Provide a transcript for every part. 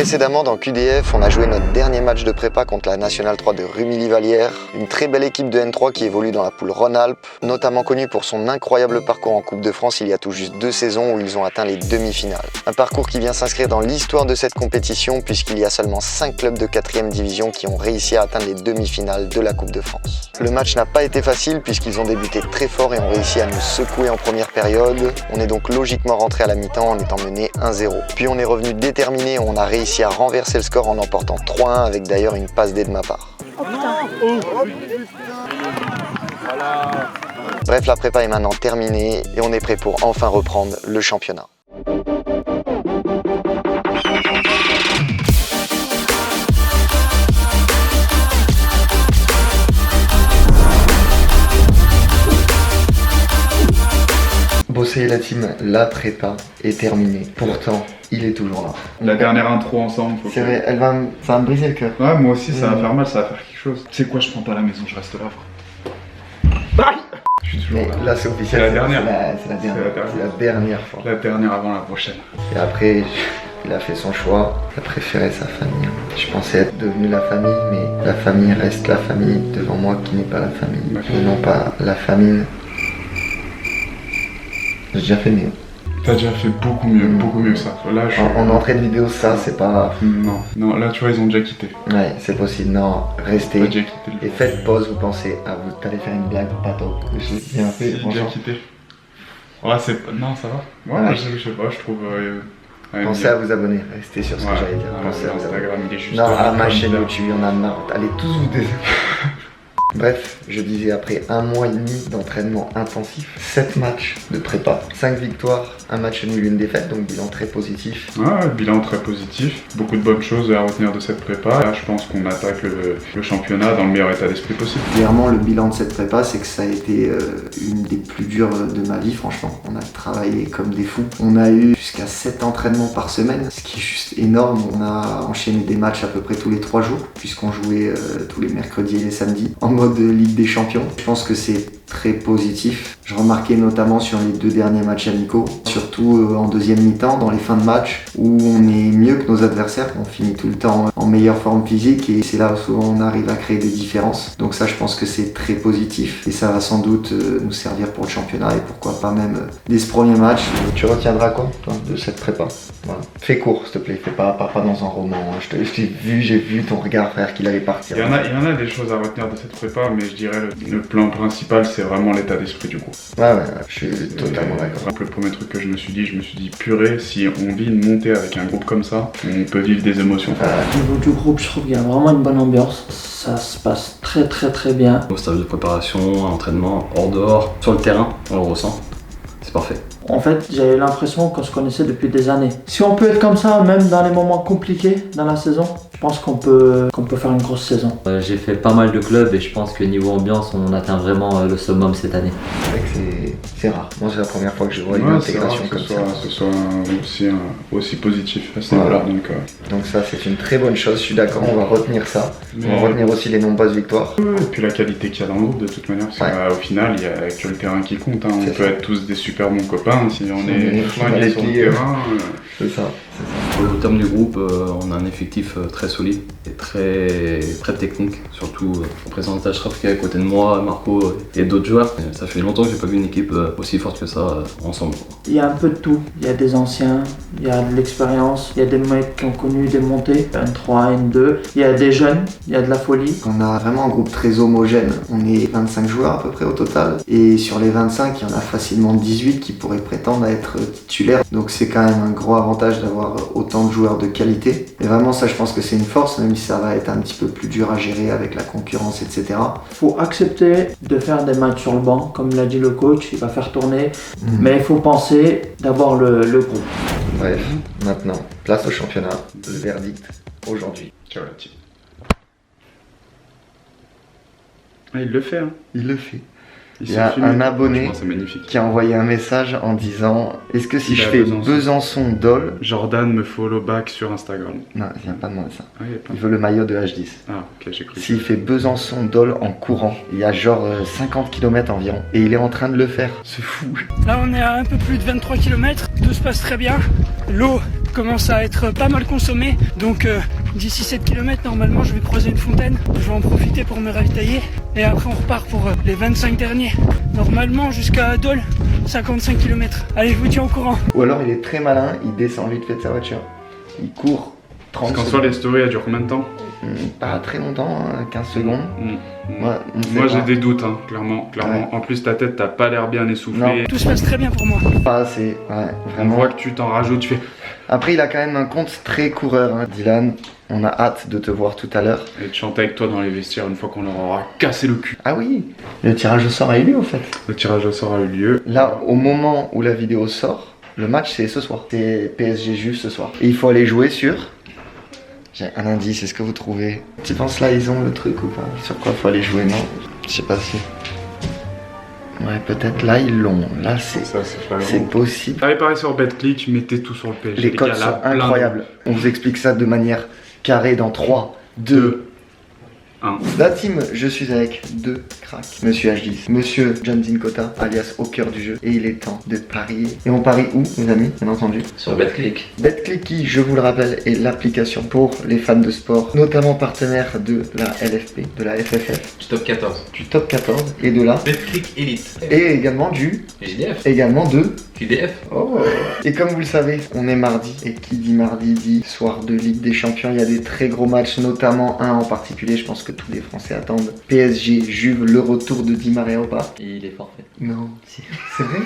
Précédemment dans QDF, on a joué notre dernier match de prépa contre la Nationale 3 de Rumilly-Vallière, une très belle équipe de N3 qui évolue dans la poule Rhône-Alpes, notamment connue pour son incroyable parcours en Coupe de France il y a tout juste 2 saisons où ils ont atteint les demi-finales. Un parcours qui vient s'inscrire dans l'histoire de cette compétition puisqu'il y a seulement 5 clubs de 4e division qui ont réussi à atteindre les demi-finales de la Coupe de France. Le match n'a pas été facile puisqu'ils ont débuté très fort et ont réussi à nous secouer en première période. On est donc logiquement rentré à la mi-temps en étant mené 1-0. Puis on est revenu déterminé et on a réussi à renverser le score en emportant 3-1 avec d'ailleurs une passe D de ma part. Bref, la prépa est maintenant terminée et on est prêt pour enfin reprendre le championnat. Bosser la team, la prépa est terminée. Pourtant, il est toujours là. La dernière intro ensemble. C'est vrai, ça va me briser le cœur. Ouais, moi aussi, ça va faire mal, ça va faire quelque chose. Tu sais quoi, je prends pas la maison, je reste là. Je suis toujours là. Là, c'est officiel. C'est la dernière. C'est la dernière fois. La dernière avant la prochaine. Et après, il a fait son choix. Il a préféré sa famille. Je pensais être devenu la famille, mais la famille reste la famille devant moi qui n'est pas la famille. Et non pas la famine. J'ai déjà fait mieux. T'as déjà fait beaucoup mieux que ça. Là, en entrée de vidéo, ça, c'est pas... Non, là, tu vois, ils ont déjà quitté. Ouais, c'est possible. Non, restez. Déjà quitté, et faites pause, vous pensez à vous allez faire une blague, pas top. J'ai bien fait, franchement. Déjà quitté. Ouais, c'est... Non, ça va. Ouais, je sais pas, je trouve... Pensez à vous abonner, restez sur ce que j'allais dire. Pensez à vous abonner. Il est juste non, à ma chaîne YouTube, il y en a marre. Allez tous vous désabonner. Bref, je disais après 1 mois et demi d'entraînement intensif, 7 matchs de prépa, 5 victoires, 1 match nul, 1 défaite, donc bilan très positif. Ouais, bilan très positif, beaucoup de bonnes choses à retenir de cette prépa. Là, je pense qu'on attaque le championnat dans le meilleur état d'esprit possible. Clairement, le bilan de cette prépa, c'est que ça a été une des plus dures de ma vie, franchement. On a travaillé comme des fous. On a eu jusqu'à 7 entraînements par semaine, ce qui est juste énorme. On a enchaîné des matchs à peu près tous les 3 jours, puisqu'on jouait tous les mercredis et les samedis, en mode Ligue des Champions. Je pense que c'est très positif. Je remarquais notamment sur les 2 derniers matchs amicaux, surtout en deuxième mi-temps, dans les fins de match, où on est mieux que nos adversaires, on finit tout le temps en meilleure forme physique et c'est là où souvent on arrive à créer des différences. Donc ça, je pense que c'est très positif et ça va sans doute nous servir pour le championnat et pourquoi pas même dès ce premier match. Tu retiendras quoi, toi, de cette prépa? Voilà. Fais court, s'il te plaît, fais pas dans un roman. Hein. J'ai vu ton regard, frère, qu'il allait partir. Il y en a des choses à retenir de cette prépa, mais je dirais le plan principal, c'est vraiment l'état d'esprit du groupe. Ouais, je suis totalement d'accord. Le premier truc que je me suis dit, purée, si on vit une montée avec un groupe comme ça, on peut vivre des émotions. Au niveau du groupe, je trouve qu'il y a vraiment une bonne ambiance. Ça se passe très bien. Au stade de préparation, à l'entraînement, hors dehors, sur le terrain, on le ressent. C'est parfait. En fait, j'avais l'impression qu'on se connaissait depuis des années. Si on peut être comme ça, même dans les moments compliqués dans la saison, je pense qu'on peut faire une grosse saison. J'ai fait pas mal de clubs et je pense que niveau ambiance, on atteint vraiment le summum cette année. C'est vrai que c'est rare. Moi, c'est la première fois que je vois une intégration comme ça. Que ce soit aussi positif à ce niveau-là. Donc ça, c'est une très bonne chose. Je suis d'accord, on va retenir ça. On va retenir aussi les nombreuses victoires. Et puis la qualité qu'il y a dans le groupe de toute manière. Parce qu'au final, il y a que le terrain qui compte. Hein. On peut être tous des super bons copains. Si on est flingués sur le terrain. C'est ça. Au terme du groupe, on a un effectif très solide et très technique, surtout en présence d'Achraf qui est à côté de moi, Marco et d'autres joueurs. Et ça fait longtemps que j'ai pas vu une équipe aussi forte que ça ensemble. Il y a un peu de tout. Il y a des anciens, il y a de l'expérience, il y a des mecs qui ont connu des montées, N3, N2, il y a des jeunes, il y a de la folie. On a vraiment un groupe très homogène. On est 25 joueurs à peu près au total. Et sur les 25, il y en a facilement 18 qui pourraient prétendre à être titulaires. Donc c'est quand même un gros avantage d'avoir autant de joueurs de qualité. Et vraiment ça, je pense que c'est une force, même si ça va être un petit peu plus dur à gérer avec la concurrence, etc. Faut accepter de faire des matchs sur le banc, comme l'a dit le coach, il va faire tourner. Mais il faut penser d'avoir le groupe. Bref, maintenant, place au championnat. Le verdict aujourd'hui. Ciao la team. Il le fait, hein. Il le fait. Il y a un abonné qui a envoyé un message en disant: est-ce que si je fais Besançon-Dole, Jordan me follow back sur Instagram? Non, il n'a pas demandé ça. Ah, il veut le maillot de H10. Ah, ok, j'ai cru. S'il fait Besançon-Dole en courant, il y a genre 50 km environ. Et il est en train de le faire. C'est fou. Là, on est à un peu plus de 23 km. Tout se passe très bien. L'eau commence à être pas mal consommé. Donc d'ici 7 km, normalement, je vais croiser une fontaine. Je vais en profiter pour me ravitailler. Et après, on repart pour les 25 derniers. Normalement, jusqu'à Dole, 55 km. Allez, je vous tiens au courant. Ou alors il est très malin, il descend vite fait de sa voiture. Il court 30 Parce qu'en secondes. soi, les stories, elles durent combien de temps? Pas très longtemps, 15 secondes. Moi j'ai des doutes, hein, clairement. Ouais. En plus ta tête, t'as pas l'air bien essoufflé. Tout se passe très bien pour moi. Pas assez, ouais, On vraiment. voit que tu t'en rajoutes, tu fais... Après, il a quand même un compte très coureur, hein. Dylan. On a hâte de te voir tout à l'heure. Et de chanter avec toi dans les vestiaires une fois qu'on leur aura cassé le cul. Ah oui, le tirage au sort a eu lieu, au fait. Le tirage au sort a eu lieu. Là, au moment où la vidéo sort, le match c'est ce soir. C'est PSG Juve ce soir. Et il faut aller jouer sur... J'ai un indice, est-ce que vous trouvez? Tu penses là, ils ont le truc ou pas? Sur quoi faut aller jouer? Non, je sais pas si... Ouais, peut-être là, ils l'ont. Là, c'est possible. Allez, pareil sur BetClick, mettez tout sur le PSG. Les codes gars, sont là, plein de- incroyables. On vous explique ça de manière carrée dans 3, 2, 1. La team, je suis avec 2 cracks. Monsieur H10, Monsieur John Zinkota, alias au cœur du jeu. Et il est temps de parier. Et on parie où, les amis? Bien entendu. Sur BetClick. BetClick qui, je vous le rappelle, est l'application pour les fans de sport, notamment partenaire de la LFP, de la FFF, Du top 14. du top 14 et de la... BetClick Elite. Et également du... JDF. Également de... QDF. Oh. Et comme vous le savez, on est mardi. Et qui dit mardi dit soir de Ligue des Champions. Il y a des très gros matchs, notamment un en particulier. Je pense que tous les Français attendent. PSG, Juve, le retour de Di Maria au parc. Il est forfait. Non. C'est vrai?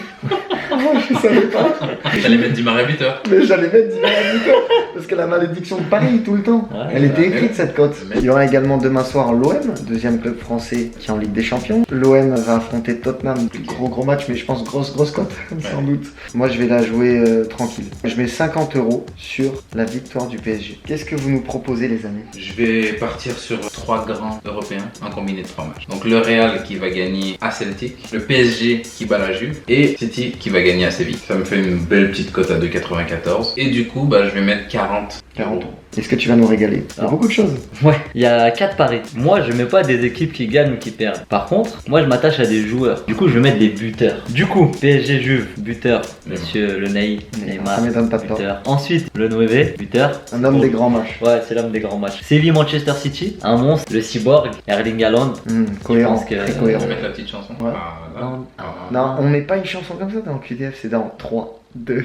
Je savais pas. J'allais mettre du marais buteur. Mais j'allais mettre Di Maria buteur. Parce que la malédiction de Paris tout le temps. Ouais, Elle était ouais, écrite ouais. cette cote. Il y aura également demain soir l'OM, deuxième club français qui est en Ligue des Champions. L'OM va affronter Tottenham. Gros match, mais je pense grosse cote, sans doute. Moi je vais la jouer tranquille. Je mets 50 € sur la victoire du PSG. Qu'est-ce que vous nous proposez les amis? Je vais partir sur 3 grands européens en combiné de 3 matchs. Donc le Real qui va gagner à Celtic, le PSG qui bat la Juve et City qui va gagner à Séville. Ça me fait une belle petite cote à 2,94. Et du coup, je vais mettre 40. 40 €. Est-ce que tu vas nous régaler? Il y a beaucoup de choses. Ouais, il y a 4 paris. Moi, je mets pas des équipes qui gagnent ou qui perdent. Par contre, moi, je m'attache à des joueurs. Du coup, je vais mettre des buteurs. Du coup, PSG Juve, buteur. Monsieur Le Ney, Neymar, Ça m'étonne pas de toi. buteur. Ensuite, le 9, buteur. Un homme des grands matchs. Ouais, c'est l'homme des grands matchs. Séville, Manchester City, un monstre, le cyborg, Erling Haaland. Cohérent, pense que- très Je cohérent. vais mettre la petite chanson. Ouais. Ah, là. Non. Ah. Non, on met pas une chanson comme ça dans QDF, c'est dans 3, 2...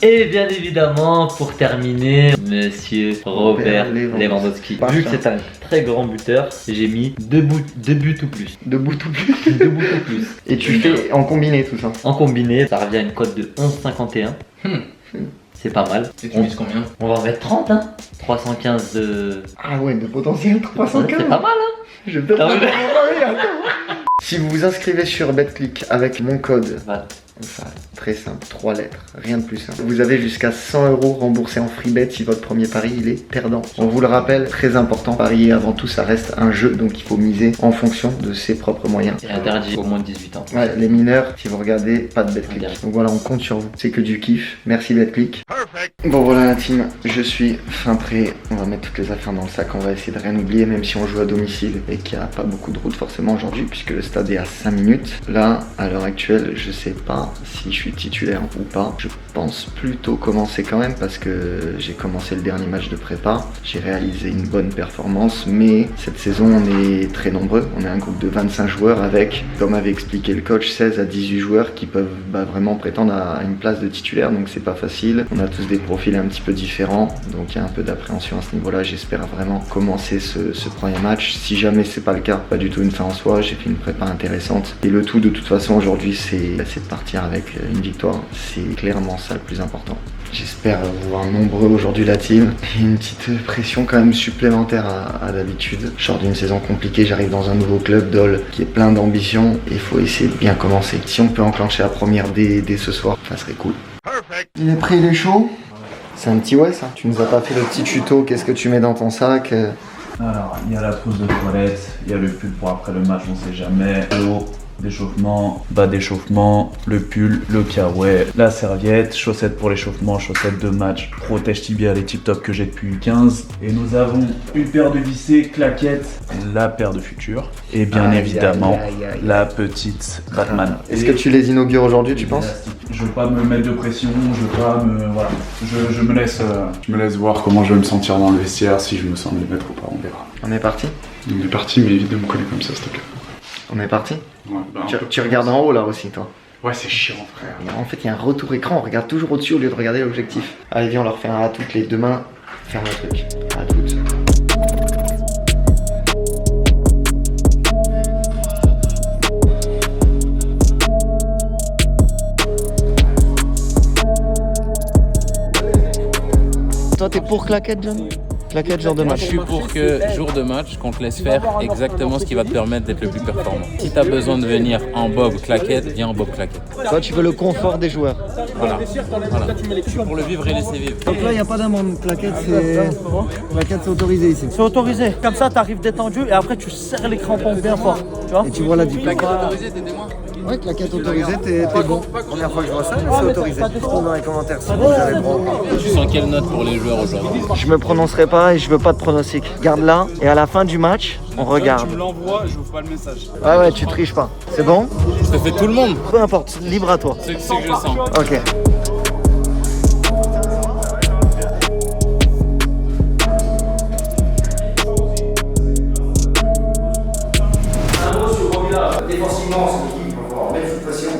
Et bien évidemment, pour terminer, Monsieur Robert Lewandowski. Lewandowski. Pas Vu que ça. c'est un très grand buteur, j'ai mis 2 buts ou plus. Debout tout plus. 2 buts ou plus. Et tu fais en combiné tout ça. En combiné, ça revient à une cote de 11,51. C'est pas mal. Et tu mises combien? On va en mettre 30, hein. 315 de... Ah ouais, de potentiel 315. C'est pas mal, hein. Je vais peut-être Ah pas ouais. me attends. Si vous vous inscrivez sur BetClick avec mon code, Voilà. ça, très simple, 3 lettres, rien de plus simple. Vous avez jusqu'à 100 € remboursés en free bet si votre premier pari il est perdant. On vous le rappelle, très important, parier avant tout ça reste un jeu, donc il faut miser en fonction de ses propres moyens. C'est interdit au moins de 18 ans. Ouais, les mineurs, si vous regardez, pas de BetClick. Interdit. Donc voilà, on compte sur vous. C'est que du kiff. Merci BetClick. Bon voilà la team, je suis fin prêt. On va mettre toutes les affaires dans le sac, on va essayer de rien oublier, même si on joue à domicile et qu'il n'y a pas beaucoup de route forcément aujourd'hui, puisque le stade est à 5 minutes. Là, à l'heure actuelle, je sais pas si je suis titulaire ou pas. Je pense plutôt commencer quand même, parce que j'ai commencé le dernier match de prépa. J'ai réalisé une bonne performance, mais cette saison on est très nombreux. On est un groupe de 25 joueurs avec, comme avait expliqué le coach, 16 à 18 joueurs qui peuvent vraiment prétendre à une place de titulaire, donc c'est pas facile. On a tous des profils un petit peu différents, donc il y a un peu d'appréhension à ce niveau-là. J'espère vraiment commencer ce premier match. Si jamais c'est pas le cas, pas du tout une fin en soi, j'ai fait une prépa intéressante. Et le tout de toute façon aujourd'hui c'est de partir avec une victoire. C'est clairement ça le plus important. J'espère vous voir nombreux aujourd'hui la team. Et une petite pression quand même supplémentaire à d'habitude. Je sors d'une saison compliquée, j'arrive dans un nouveau club Dole qui est plein d'ambition et il faut essayer de bien commencer. Si on peut enclencher la première dès ce soir, ça serait cool. Il est prêt, il est chaud. C'est un petit ouais ça. Tu nous as pas fait le petit tuto, qu'est-ce que tu mets dans ton sac? Alors, il y a la trousse de toilette, il y a le pull pour après le match, on sait jamais. L'eau, d'échauffement, bas d'échauffement, le pull, le kawaii, la serviette, chaussettes pour l'échauffement, chaussettes de match, protège tibia, les tip top que j'ai depuis 15. Et nous avons une paire de vissés, claquettes, la paire de futur et bien évidemment la petite Batman. Est-ce que tu les inaugures aujourd'hui, tu penses? Élastique. Je veux pas me mettre de pression, je veux pas me... Voilà. Je me laisse voir comment je vais me sentir dans le vestiaire, si je me sens de les mettre ou pas, on verra. On est parti? On est parti, mais évite de me coller comme ça, s'il te plaît. On est parti? Ouais, bah, Tu regardes en haut là aussi, toi? Ouais, c'est chiant, frère. En fait, il y a un retour écran, on regarde toujours au-dessus au lieu de regarder l'objectif. Allez, viens, on leur fait un à toutes les deux mains. Faire le truc. À toutes. Toi, t'es pour claquette, John? Claquette, jour de match. Je suis pour que, jour de match, qu'on te laisse faire exactement ce qui va te permettre d'être le plus performant. Si tu as besoin de venir en bob claquette, viens en bob claquette. Toi, tu veux le confort des joueurs. Voilà. Je suis pour le vivre et laisser vivre. Donc là, il n'y a pas d'amende. Claquette, c'est autorisé ici. C'est autorisé. Comme ça, t'arrives détendu et après, tu serres les crampons bien fort. Tu vois? Et tu vois la diplôme. Claquette autorisée, t'es témoin? Ouais, claquette autorisée, t'es bon. Première fois que je vois ça, mais c'est autorisé. Dites-moi dans les commentaires si vous avez le droit. Tu sens quelle note pour les joueurs aujourd'hui? Je me prononcerai pas et je veux pas de pronostic. Garde là et à la fin du match, on regarde. Tu me l'envoies, je ouvre pas le message. Ouais, tu triches pas. C'est bon? Ça fait tout le monde. Peu importe, libre à toi. C'est que je sens. Ok. Défensivement, c'est une équipe qui va avoir belle fluctuation.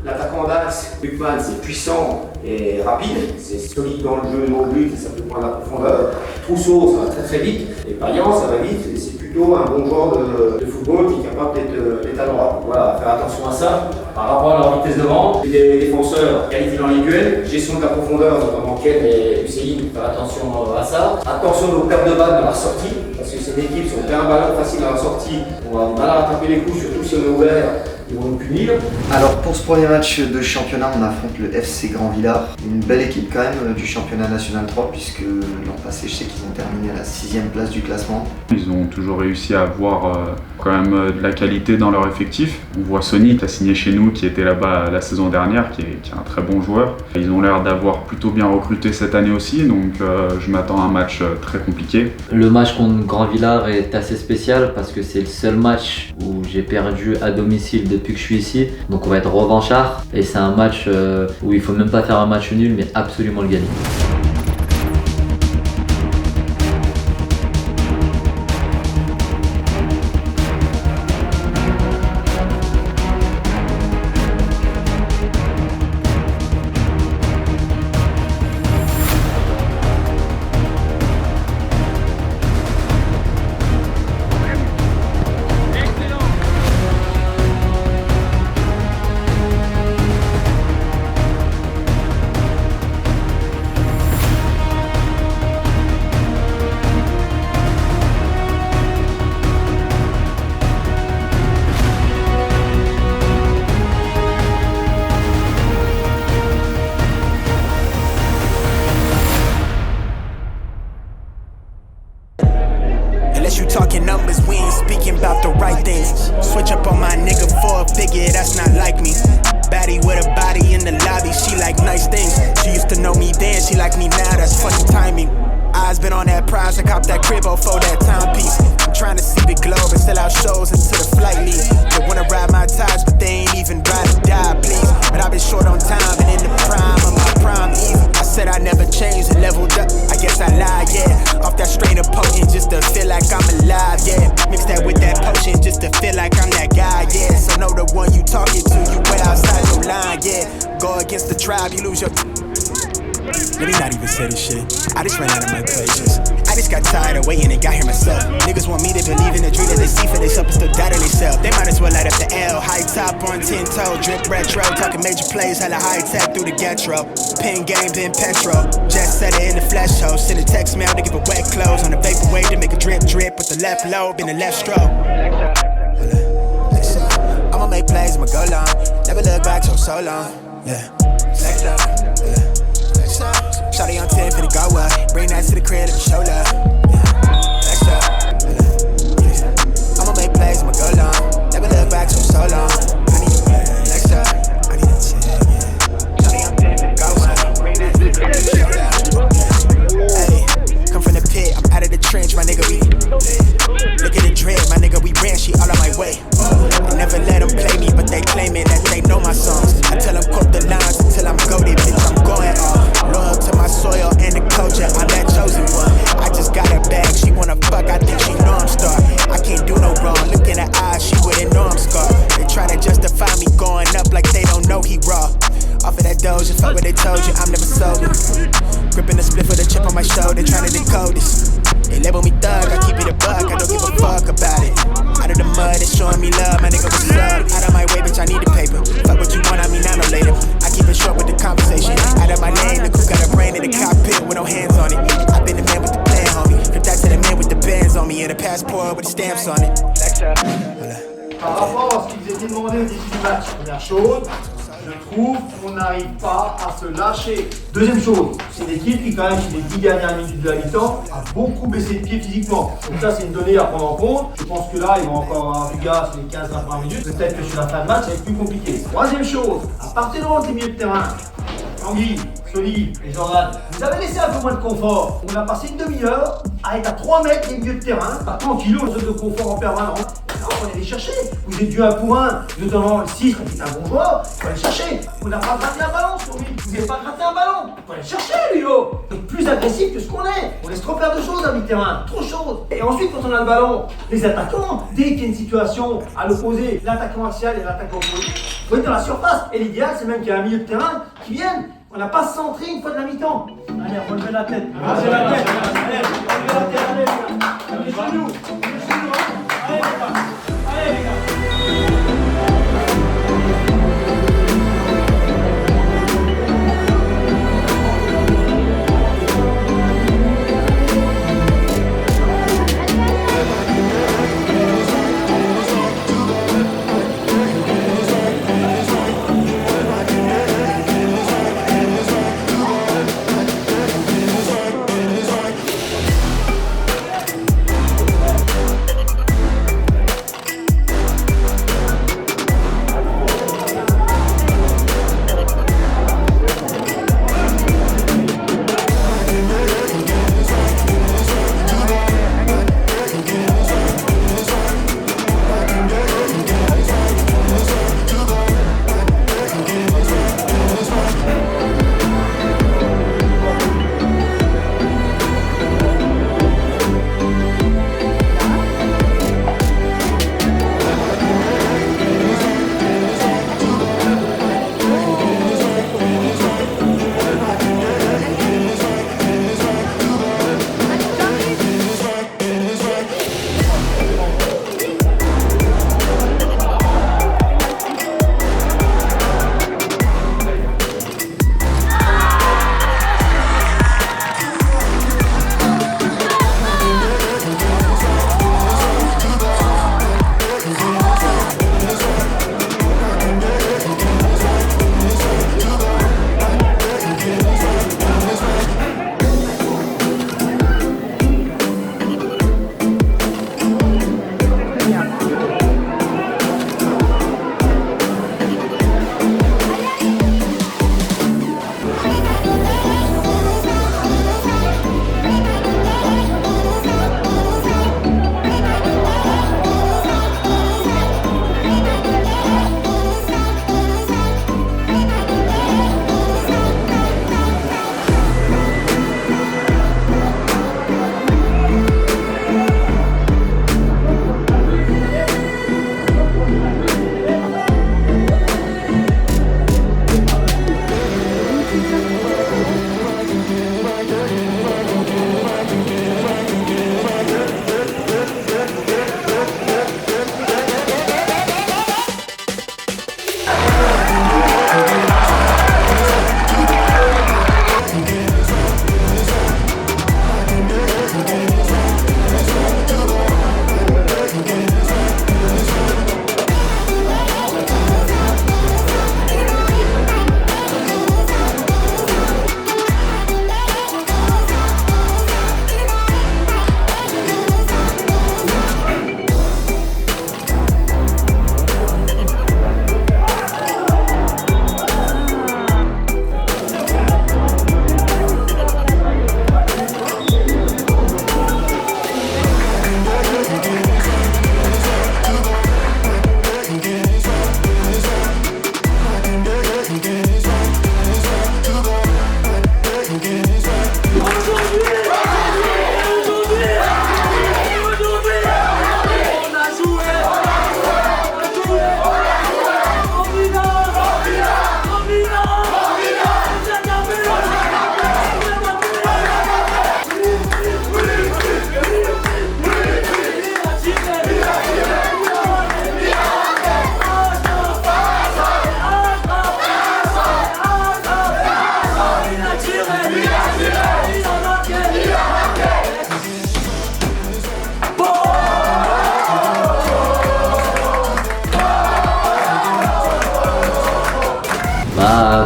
L'attaquant d'axe, Buchmann, c'est puissant et rapide, c'est solide dans le jeu, dans le but, et ça peut prendre la profondeur. Trousseau, ça va très très vite, et Payan, ça va vite, et c'est plutôt un bon joueur de football qui est capable d'être à droite. Voilà, faire attention à ça. Par rapport à leur vitesse de vente, les défenseurs qualifiés dans les duels, gestion de la profondeur, notamment Ken et Hussein, faire attention à ça. Attention aux pertes de balles dans la sortie, parce que c'est une équipe, si on perd un ballon facile dans la sortie, on va mal à rattraper les coups, surtout si on est ouvert, ils vont nous punir. Alors pour ce premier match de championnat, on affronte le FC Grand Villard. Une belle équipe quand même du championnat national 3, puisque l'an passé, je sais qu'ils ont terminé à la 6e place du classement. Ils ont toujours réussi à avoir quand même de la qualité dans leur effectif. On voit Sonny qui a signé chez nous, qui était là-bas la saison dernière, qui est un très bon joueur. Ils ont l'air d'avoir plutôt bien recruté cette année aussi, donc je m'attends à un match très compliqué. Le match contre Grand Villard est assez spécial parce que c'est le seul match où j'ai perdu à domicile depuis que je suis ici. Donc on va être revanchard et c'est un match où il faut même pas faire un match nul mais absolument le gagner. Unless you talking numbers, we ain't speaking about the right things. Switch up on my nigga for a figure, that's not like me. Baddie with a body in the lobby, she like nice things. She used to know me then, she like me now, that's fucking timing. Eyes been on that prize, I copped that cribbo for that timepiece. I'm trying to see the globe and sell out shows until the flight leaves. They wanna ride my ties, but they ain't even ride or die, please. But I've been short on time and in the prime of my prime Eve. I said I never changed and leveled up, I guess I lied, yeah. Off that strain of potent just to feel like I'm alive, yeah. Mix that with that potion just to feel like I'm that guy, yeah. So know the one you talking to, you way outside your line, yeah. Go against the tribe, you lose your... Let me not even say this shit. I just ran out of my equations. I just got tired of waiting and got here myself. Niggas want me to believe in the dream that they see for themselves, but still doubt in themselves. They might as well light up the L. High top on 10 toe, drip retro. Talking major plays, hella high tech through the getro. Pin game, then petrol. Jet setter in the flesh hoe. Send a text mail to give a wet clothes. On a vapor wave to make a drip drip with the left lobe in the left stroke. I'ma make plays, I'ma go long. Never look back so long. Yeah. Next up. Yeah. Shawty on 10, finna go up. Bring that to the crib, let me show love. Next up. I'ma make plays, I'ma go long. Never look back so long. I need a play. Next up. I need a check, yeah. Shawty on 10, finna go up. Bring that to the crib, let me show love. Hey, come from the pit, I'm out of the trench, my nigga, we. Look at the dread, my nigga, we ran, she all on my way. I never let them play me, but they claiming that they know my songs. I tell them quote the lines until été demandé au début du match. Première chose, je trouve qu'on n'arrive pas à se lâcher. Deuxième chose, c'est l'équipe qui, quand même, sur les 10 dernières minutes de la mi-temps, a beaucoup baissé de pied physiquement. Donc ça, c'est une donnée à prendre en compte. Je pense que là, ils vont encore avoir du gars sur les 15-20 minutes. Peut-être que sur la fin de match, ça va être plus compliqué. Troisième chose, à partir de l'entre des milieux de terrain, Tanguy, Soli et Jordan, vous avez laissé un peu moins de confort. On a passé une demi-heure à être à 3 mètres des milieux de terrain, pas tranquille, en zone de confort en permanence. Non, on est allé chercher. Vous êtes dû 1 pour 1, notamment le 6, qui est un bon joueur. Il faut aller chercher. On n'a pas gratté un ballon sur lui. Vous n'avez pas gratté un ballon. Il faut aller chercher, lui, oh. On est plus agressif que ce qu'on est. On laisse trop faire de choses à mi-terrain. Trop de choses. Et ensuite, quand on a le ballon, les attaquants, dès qu'il y a une situation à l'opposé, l'attaquant axial et l'attaquant opposé, il faut être dans la surface. Et l'idéal, c'est même qu'il y ait un milieu de terrain qui vienne. On n'a pas centré une fois de la mi-temps. Allez, relevez la tête. Relevez la tête. Allez, relevez la tête. Allez, les gars. Les genoux. Les genoux. Allez, les gars. Allez, les gars.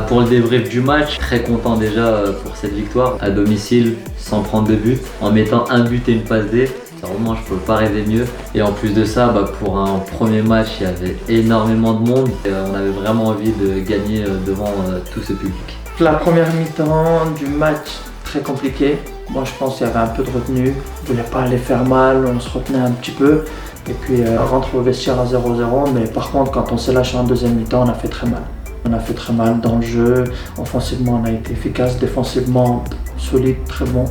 Pour le débrief du match, très content déjà pour cette victoire à domicile sans prendre de but, en mettant un but et une passe D. Vraiment, je peux pas rêver mieux. Et en plus de ça, pour un premier match, il y avait énormément de monde. On avait vraiment envie de gagner devant tout ce public. La première mi-temps du match, très compliqué. Moi, je pense qu'il y avait un peu de retenue. On voulait pas aller faire mal, on se retenait un petit peu. Et puis, on rentre au vestiaire à 0-0. Mais par contre, quand on s'est lâché en deuxième mi-temps, on a fait très mal. On a fait très mal dans le jeu. Offensivement, on a été efficace. Défensivement, solide, très bon.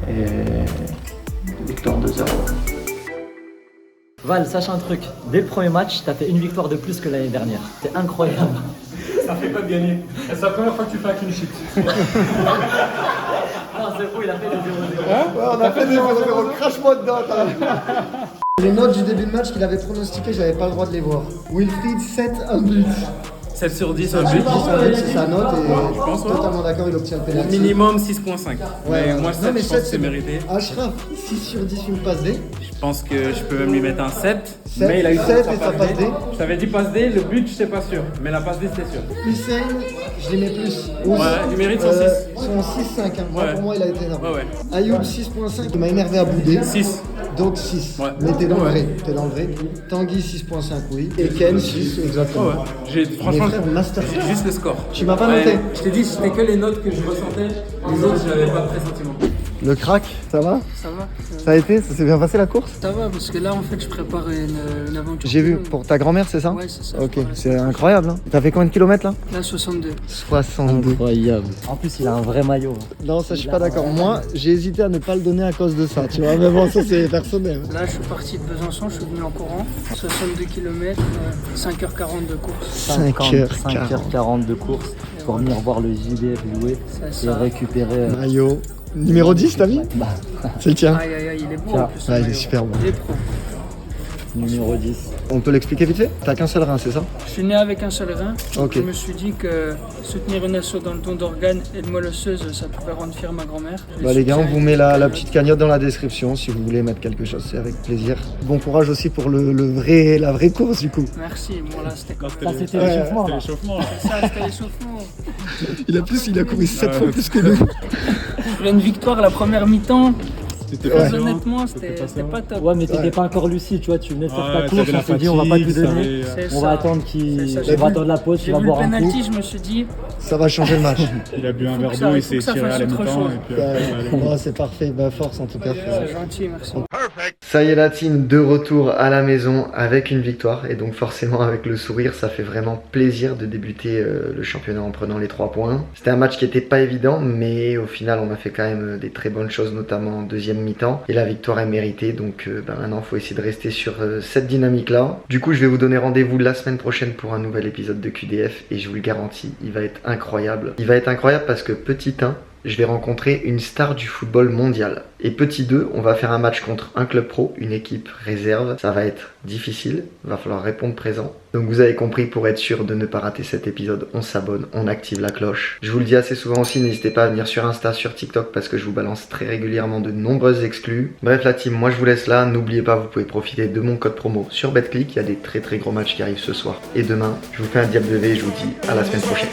Et victoire de 0. Val, sache un truc, dès le premier match, t'as fait une victoire de plus que l'année dernière. C'est incroyable. Ça fait pas de gagner. C'est la première fois que tu fais un clean sheet. Non, c'est fou, il a fait des 0-0. Ouais, on a fait des 0-0. Crache-moi dedans, Les notes du début de match qu'il avait pronostiquées, j'avais pas le droit de les voir. Wilfried, 7, un but. 7 sur 10, un but. C'est sa note et je pense, totalement d'accord, il obtient le pénalty. Minimum 6.5. Ouais, moi, 7, je pense que c'est mérité. Ashraf, 6 sur 10, une passe D. Je pense que je peux même lui mettre un 7. Mais il a eu 7 et sa passe D. Je t'avais dit passe D, le but, je sais pas sûr. Mais la passe D, c'était sûr. Hussein, je les mets plus. Ouais, il mérite son 6. Son 6-5. Hein. Ouais. Pour moi, il a été énorme. Ouais. Ayoub, 6.5. Il m'a énervé à bouder. 6. Donc 6. Ouais. Mais t'es dans le vrai. T'es dans le vrai. Tanguy, 6.5, oui. Et Ken, 6, exactement. Ouais. Franchement, j'ai juste le score. Tu m'as pas noté. Je t'ai dit, c'était que les notes que je ressentais. Les autres, je n'avais pas de pressentiment. Le crack, ça va? Ça va. Ça a été? Ça s'est bien passé la course? Ça va, parce que là, en fait, je prépare une aventure. J'ai vu, pour ta grand-mère, c'est ça? Ouais, c'est ça. Ok, c'est incroyable. Hein. T'as fait combien de kilomètres là? Là, 62. 62. Incroyable. En plus, il a un vrai maillot. Non, ça, je suis pas d'accord. Moi, j'ai hésité à ne pas le donner à cause de ça, tu vois. Mais bon, ça, c'est personnel. Là, je suis parti de Besançon, je suis venu en courant. 62 km, 5h40 de course. 5h40 de course pour venir voir le JDF jouer et récupérer. Maillot. Numéro 10, t'as mis? C'est le tien. Aïe aïe aïe, il est beau en plus. Ouais, il est super beau. Il est pro. Numéro 10. On peut l'expliquer vite fait? T'as qu'un seul rein, c'est ça? Je suis né avec un seul rein. Ok. Je me suis dit que soutenir une asso dans le don d'organes et de moelle osseuse, ça pouvait rendre fière ma grand-mère. Bah les gars, on vous met la petite cagnotte dans la description si vous voulez mettre quelque chose, c'est avec plaisir. Bon courage aussi pour la vraie course du coup. Merci, bon là c'était quoi? Ça c'était l'échauffement. C'est ça, c'était l'échauffement. Il a couru 7 fois plus que nous. Je voulais une victoire la première mi-temps. Honnêtement, c'était pas top. Ouais, mais t'étais pas encore lucide, tu vois, tu venais de faire ta course, on s'est dit on va pas tout donner. On va attendre la pause, tu vas boire un coup. J'ai vu le penalty, je me suis dit ça va changer le match. Il a bu un verre d'eau, il s'est tiré à la mi-temps. C'est parfait, bah force en tout cas. C'est gentil, merci. Ça y est la team, de retour à la maison avec une victoire et donc forcément avec le sourire, ça fait vraiment plaisir de débuter le championnat en prenant les 3 points. C'était un match qui était pas évident mais au final on a fait quand même des très bonnes choses, notamment en deuxième mi-temps et la victoire est méritée, donc maintenant il faut essayer de rester sur cette dynamique là. Du coup je vais vous donner rendez-vous la semaine prochaine pour un nouvel épisode de QDF et je vous le garantis, il va être incroyable. Il va être incroyable parce que petit 1, je vais rencontrer une star du football mondial. Et petit 2, on va faire un match contre un club pro, une équipe réserve. Ça va être difficile, il va falloir répondre présent. Donc vous avez compris, pour être sûr de ne pas rater cet épisode, on s'abonne, on active la cloche. Je vous le dis assez souvent aussi, n'hésitez pas à venir sur Insta, sur TikTok, parce que je vous balance très régulièrement de nombreuses exclus. Bref la team, moi je vous laisse là. N'oubliez pas, vous pouvez profiter de mon code promo sur BetClick. Il y a des très gros matchs qui arrivent ce soir et demain. Je vous fais un diable de V et je vous dis à la semaine prochaine.